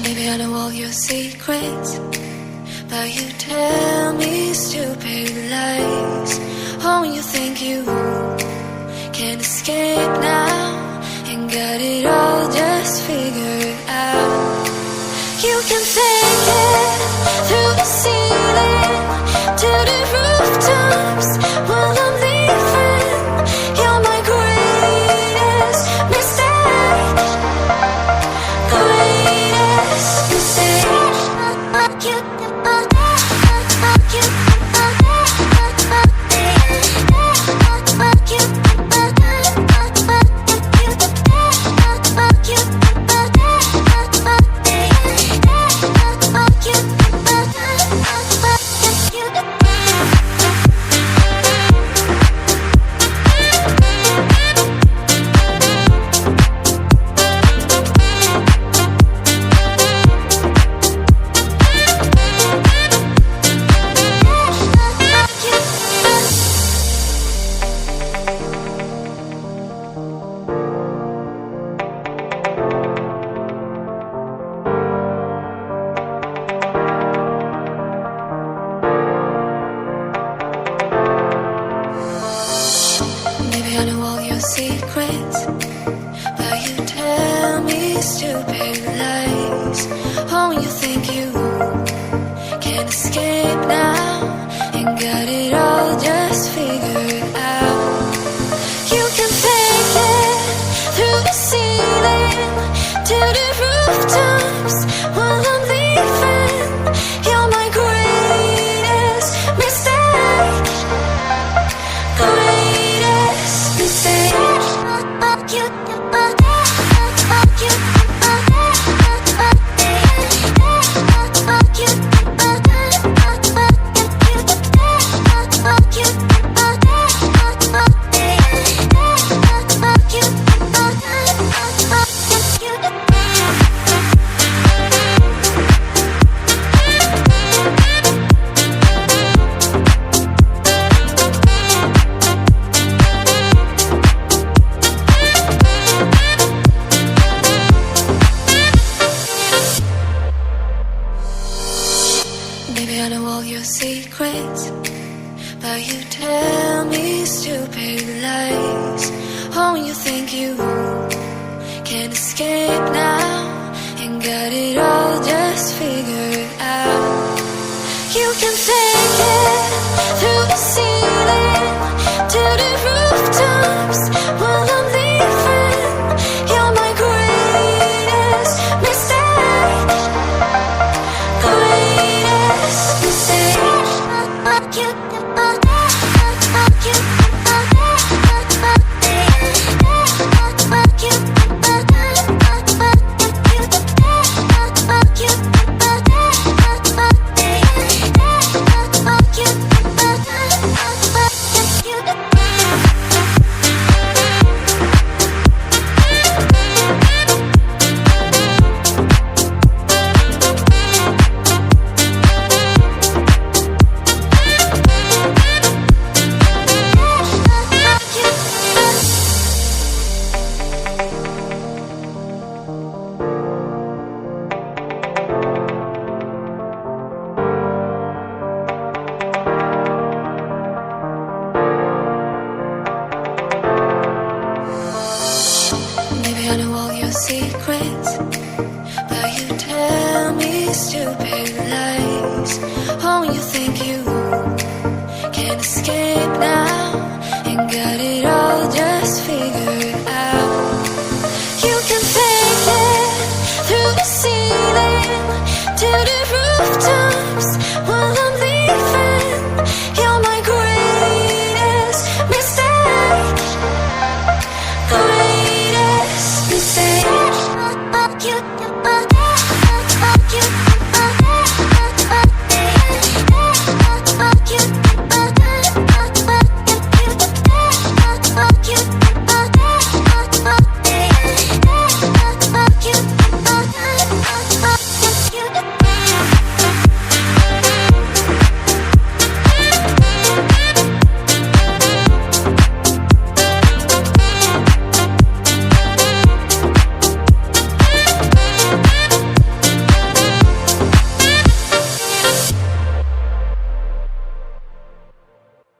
Maybe I know all your secrets, but you tell me stupid lies. Oh, you think you can escape now and got it all just figured out. You can fake it through the ceiling to the rooftops while I'm leaving. You're my greatest mistake. Greatest mistake. I know all your secrets, but you tell me stupid lies. Oh, you think you can escape now and got it all just figured out. You can fake it through the ceiling to the rooftops while I'm leaving. You're my greatest mistake. Greatest mistake. Maybe I know all your secrets, but you tell me stupid lies. Oh, you think you can escape now and got it all just figured out. You can fake it through the ceiling to the rooftops while I'm leaving. You're my greatest mistake. Greatest mistake. Maybe I know all your secrets,